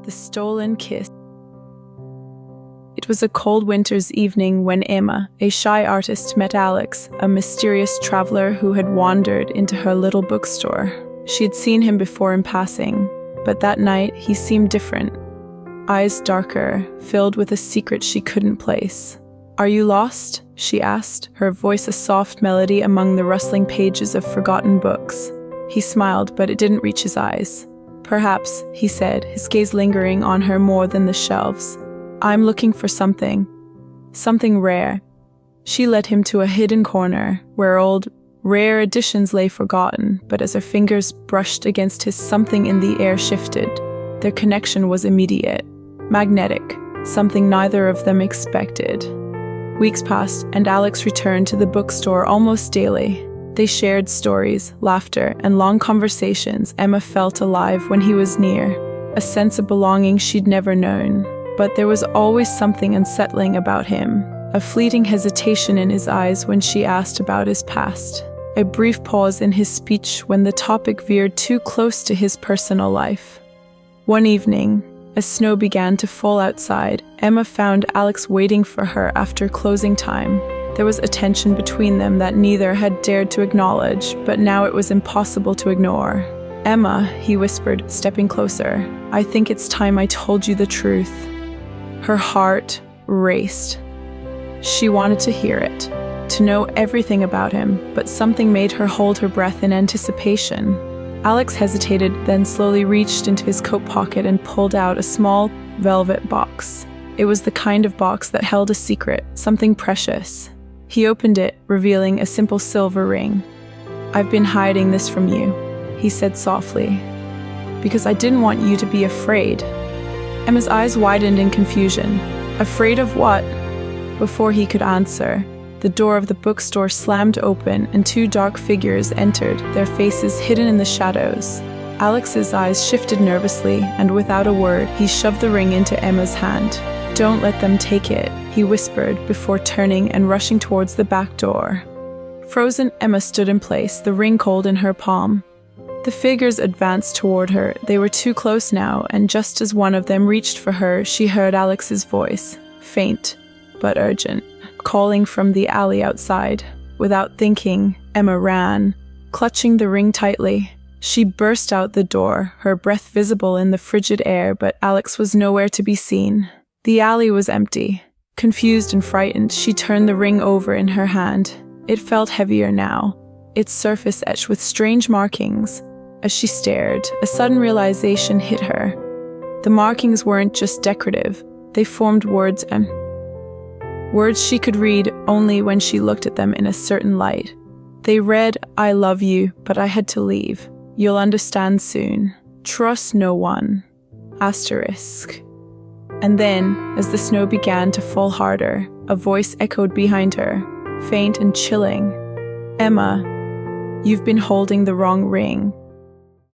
The Stolen Kiss. It was a cold winter's evening when Emma, a shy artist, met Alex, a mysterious traveler who had wandered into her little bookstore. She had seen him before in passing, but that night he seemed different. Eyes darker, filled with a secret she couldn't place. "Are you lost?" she asked, her voice a soft melody among the rustling pages of forgotten books. He smiled, but it didn't reach his eyes. "Perhaps," he said, his gaze lingering on her more than the shelves. "I'm looking for something rare." She led him to a hidden corner, where old, rare editions lay forgotten, but as her fingers brushed against his, something in the air shifted. Their connection was immediate, magnetic, something neither of them expected. Weeks passed, and Alex returned to the bookstore almost daily. They shared stories, laughter, and long conversations. Emma felt alive when he was near, a sense of belonging she'd never known. But there was always something unsettling about him, a fleeting hesitation in his eyes when she asked about his past, a brief pause in his speech when the topic veered too close to his personal life. One evening, as snow began to fall outside, Emma found Alex waiting for her after closing time. There was a tension between them that neither had dared to acknowledge, but now it was impossible to ignore. "Emma," he whispered, stepping closer, "I think it's time I told you the truth." Her heart raced. She wanted to hear it, to know everything about him, but something made her hold her breath in anticipation. Alex hesitated, then slowly reached into his coat pocket and pulled out a small velvet box. It was the kind of box that held a secret, something precious. He opened it, revealing a simple silver ring. "I've been hiding this from you," he said softly, "because I didn't want you to be afraid." Emma's eyes widened in confusion. "Afraid of what?" Before he could answer, the door of the bookstore slammed open and two dark figures entered, their faces hidden in the shadows. Alex's eyes shifted nervously, and without a word, he shoved the ring into Emma's hand. "Don't let them take it," he whispered before turning and rushing towards the back door. Frozen, Emma stood in place, the ring cold in her palm. The figures advanced toward her. They were too close now, and just as one of them reached for her, she heard Alex's voice, faint but urgent, calling from the alley outside. Without thinking, Emma ran, clutching the ring tightly. She burst out the door, her breath visible in the frigid air, but Alex was nowhere to be seen. The alley was empty. Confused and frightened, she turned the ring over in her hand. It felt heavier now, its surface etched with strange markings. As she stared, a sudden realization hit her. The markings weren't just decorative, they formed words she could read only when she looked at them in a certain light. They read, "I love you, but I had to leave. You'll understand soon. Trust no one. Asterisk." And then, as the snow began to fall harder, a voice echoed behind her, faint and chilling. "Emma, you've been holding the wrong ring."